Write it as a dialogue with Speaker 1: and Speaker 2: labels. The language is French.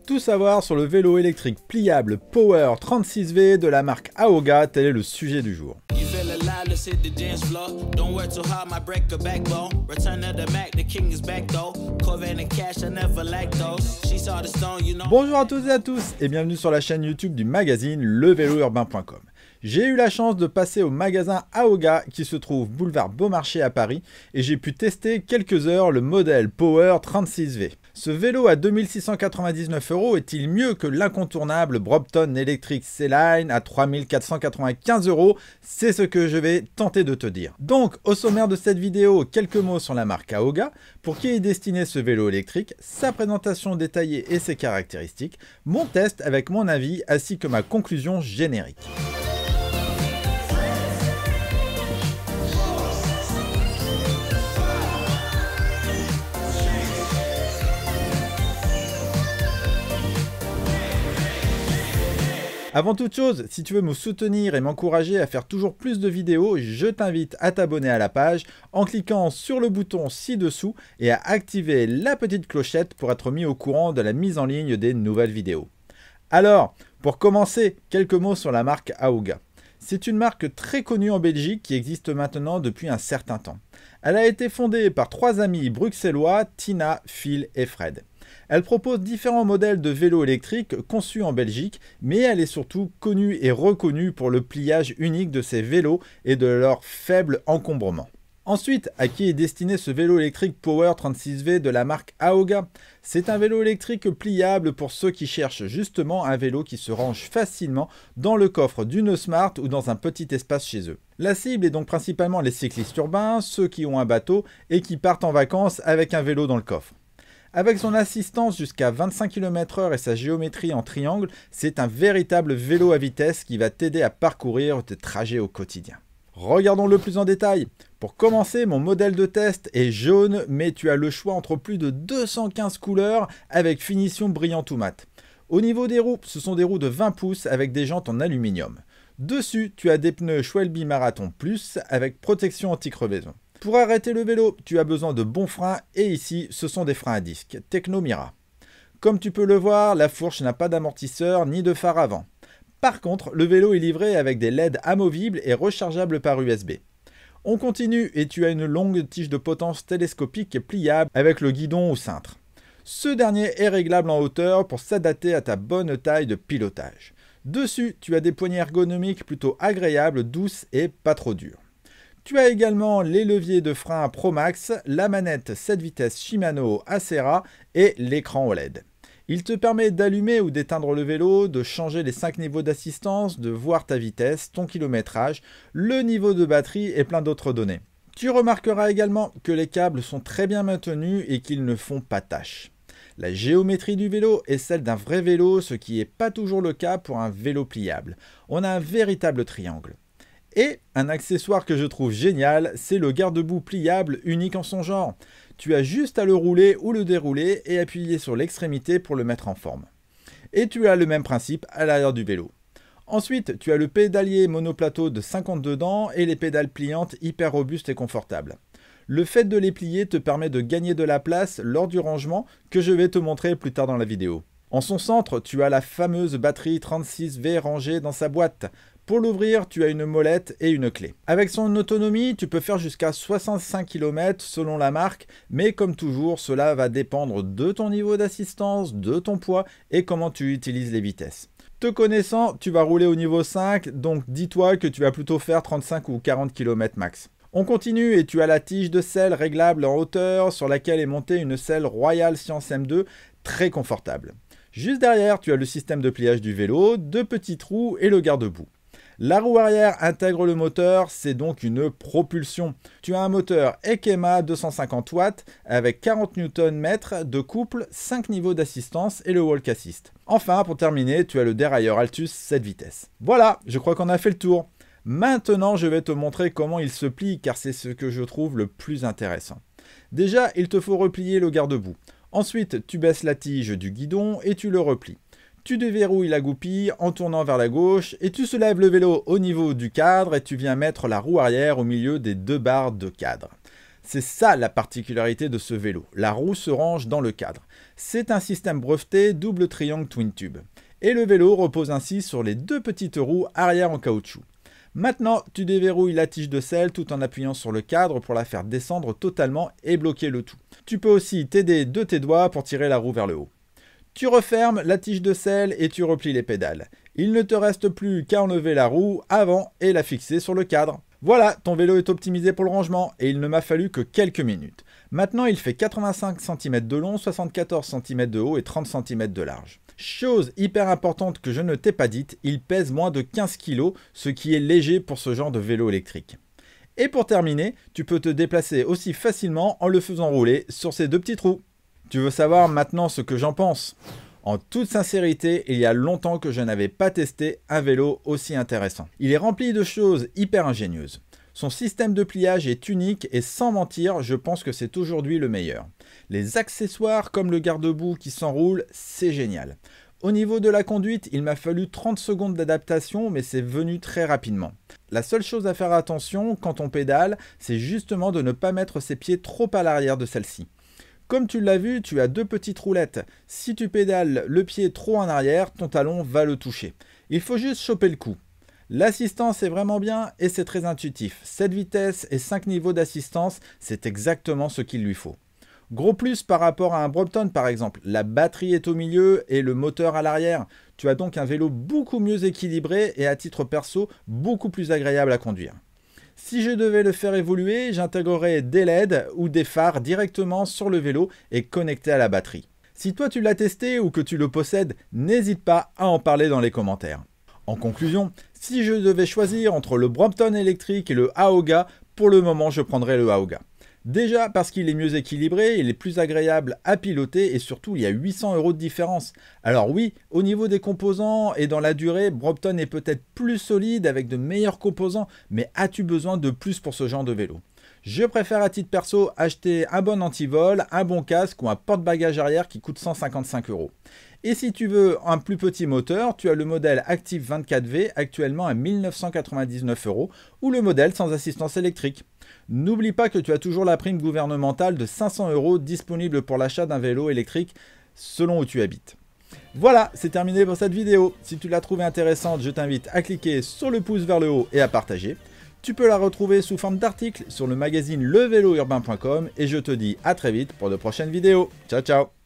Speaker 1: Tout savoir sur le vélo électrique pliable Power 36V de la marque Aoga, tel est le sujet du jour. Bonjour à toutes et à tous et bienvenue sur la chaîne YouTube du magazine levélourbain.com. J'ai eu la chance de passer au magasin Aoga qui se trouve boulevard Beaumarchais à Paris et j'ai pu tester quelques heures le modèle Power 36V. Ce vélo à 2699 € est-il mieux que l'incontournable Brompton Electric C-Line à 3495 €? C'est ce que je vais tenter de te dire. Donc, au sommaire de cette vidéo, quelques mots sur la marque Aoga, pour qui est destiné ce vélo électrique, sa présentation détaillée et ses caractéristiques, mon test avec mon avis ainsi que ma conclusion générique. Avant toute chose, si tu veux me soutenir et m'encourager à faire toujours plus de vidéos, je t'invite à t'abonner à la page en cliquant sur le bouton ci-dessous et à activer la petite clochette pour être mis au courant de la mise en ligne des nouvelles vidéos. Alors, pour commencer, quelques mots sur la marque Aoga. C'est une marque très connue en Belgique qui existe maintenant depuis un certain temps. Elle a été fondée par trois amis bruxellois, Tina, Phil et Fred. Elle propose différents modèles de vélos électriques conçus en Belgique, mais elle est surtout connue et reconnue pour le pliage unique de ses vélos et de leur faible encombrement. Ensuite, à qui est destiné ce vélo électrique Power 36V de la marque Aoga? C'est un vélo électrique pliable pour ceux qui cherchent justement un vélo qui se range facilement dans le coffre d'une Smart ou dans un petit espace chez eux. La cible est donc principalement les cyclistes urbains, ceux qui ont un bateau et qui partent en vacances avec un vélo dans le coffre. Avec son assistance jusqu'à 25 km/h et sa géométrie en triangle, c'est un véritable vélo à vitesse qui va t'aider à parcourir tes trajets au quotidien. Regardons-le plus en détail. Pour commencer, mon modèle de test est jaune, mais tu as le choix entre plus de 215 couleurs avec finition brillante ou mat. Au niveau des roues, ce sont des roues de 20 pouces avec des jantes en aluminium. Dessus, tu as des pneus Schwalbe Marathon Plus avec protection anti-crevaison. Pour arrêter le vélo, tu as besoin de bons freins et ici, ce sont des freins à disque, Technomira. Comme tu peux le voir, la fourche n'a pas d'amortisseur ni de phare avant. Par contre, le vélo est livré avec des LED amovibles et rechargeables par USB. On continue et tu as une longue tige de potence télescopique pliable avec le guidon ou cintre. Ce dernier est réglable en hauteur pour s'adapter à ta bonne taille de pilotage. Dessus, tu as des poignées ergonomiques plutôt agréables, douces et pas trop dures. Tu as également les leviers de frein Promax, la manette 7 vitesses Shimano Acera et l'écran OLED. Il te permet d'allumer ou d'éteindre le vélo, de changer les 5 niveaux d'assistance, de voir ta vitesse, ton kilométrage, le niveau de batterie et plein d'autres données. Tu remarqueras également que les câbles sont très bien maintenus et qu'ils ne font pas tache. La géométrie du vélo est celle d'un vrai vélo, ce qui n'est pas toujours le cas pour un vélo pliable. On a un véritable triangle. Et un accessoire que je trouve génial, c'est le garde-boue pliable unique en son genre. Tu as juste à le rouler ou le dérouler et appuyer sur l'extrémité pour le mettre en forme. Et tu as le même principe à l'arrière du vélo. Ensuite, tu as le pédalier monoplateau de 52 dents et les pédales pliantes hyper robustes et confortables. Le fait de les plier te permet de gagner de la place lors du rangement que je vais te montrer plus tard dans la vidéo. En son centre, tu as la fameuse batterie 36V rangée dans sa boîte. Pour l'ouvrir, tu as une molette et une clé. Avec son autonomie, tu peux faire jusqu'à 65 km selon la marque, mais comme toujours, cela va dépendre de ton niveau d'assistance, de ton poids et comment tu utilises les vitesses. Te connaissant, tu vas rouler au niveau 5, donc dis-toi que tu vas plutôt faire 35 ou 40 km max. On continue et tu as la tige de selle réglable en hauteur sur laquelle est montée une selle Royal Science M2 très confortable. Juste derrière, tu as le système de pliage du vélo, deux petits trous et le garde-boue. La roue arrière intègre le moteur, c'est donc une propulsion. Tu as un moteur Ekema 250 watts avec 40 Nm de couple, 5 niveaux d'assistance et le Walk Assist. Enfin, pour terminer, tu as le dérailleur Altus 7 vitesses. Voilà, je crois qu'on a fait le tour. Maintenant, je vais te montrer comment il se plie car c'est ce que je trouve le plus intéressant. Déjà, il te faut replier le garde-boue. Ensuite, tu baisses la tige du guidon et tu le replies. Tu déverrouilles la goupille en tournant vers la gauche et tu soulèves le vélo au niveau du cadre et tu viens mettre la roue arrière au milieu des deux barres de cadre. C'est ça la particularité de ce vélo, la roue se range dans le cadre. C'est un système breveté double triangle twin tube. Et le vélo repose ainsi sur les deux petites roues arrière en caoutchouc. Maintenant, tu déverrouilles la tige de selle tout en appuyant sur le cadre pour la faire descendre totalement et bloquer le tout. Tu peux aussi t'aider de tes doigts pour tirer la roue vers le haut. Tu refermes la tige de selle et tu replies les pédales. Il ne te reste plus qu'à enlever la roue avant et la fixer sur le cadre. Voilà, ton vélo est optimisé pour le rangement et il ne m'a fallu que quelques minutes. Maintenant, il fait 85 cm de long, 74 cm de haut et 30 cm de large. Chose hyper importante que je ne t'ai pas dite, il pèse moins de 15 kg, ce qui est léger pour ce genre de vélo électrique. Et pour terminer, tu peux te déplacer aussi facilement en le faisant rouler sur ces deux petits trous. Tu veux savoir maintenant ce que j'en pense? En toute sincérité, il y a longtemps que je n'avais pas testé un vélo aussi intéressant. Il est rempli de choses hyper ingénieuses. Son système de pliage est unique et sans mentir, je pense que c'est aujourd'hui le meilleur. Les accessoires comme le garde-boue qui s'enroule, c'est génial. Au niveau de la conduite, il m'a fallu 30 secondes d'adaptation, mais c'est venu très rapidement. La seule chose à faire attention quand on pédale, c'est justement de ne pas mettre ses pieds trop à l'arrière de celle-ci. Comme tu l'as vu, tu as deux petites roulettes. Si tu pédales le pied trop en arrière, ton talon va le toucher. Il faut juste choper le coup. L'assistance est vraiment bien et c'est très intuitif. 7 vitesses et 5 niveaux d'assistance, c'est exactement ce qu'il lui faut. Gros plus par rapport à un Brompton par exemple, la batterie est au milieu et le moteur à l'arrière. Tu as donc un vélo beaucoup mieux équilibré et à titre perso, beaucoup plus agréable à conduire. Si je devais le faire évoluer, j'intégrerais des LED ou des phares directement sur le vélo et connectés à la batterie. Si toi tu l'as testé ou que tu le possèdes, n'hésite pas à en parler dans les commentaires. En conclusion, si je devais choisir entre le Brompton électrique et le Aoga, pour le moment je prendrais le Aoga. Déjà parce qu'il est mieux équilibré, il est plus agréable à piloter et surtout il y a 800 € de différence. Alors oui, au niveau des composants et dans la durée, Brompton est peut-être plus solide avec de meilleurs composants, mais as-tu besoin de plus pour ce genre de vélo? Je préfère à titre perso acheter un bon antivol, un bon casque ou un porte-bagages arrière qui coûte 155 €. Et si tu veux un plus petit moteur, tu as le modèle Active 24V actuellement à 1999 € ou le modèle sans assistance électrique. N'oublie pas que tu as toujours la prime gouvernementale de 500 € disponible pour l'achat d'un vélo électrique selon où tu habites. Voilà, c'est terminé pour cette vidéo. Si tu l'as trouvée intéressante, je t'invite à cliquer sur le pouce vers le haut et à partager. Tu peux la retrouver sous forme d'article sur le magazine levelourbain.com et je te dis à très vite pour de prochaines vidéos. Ciao ciao.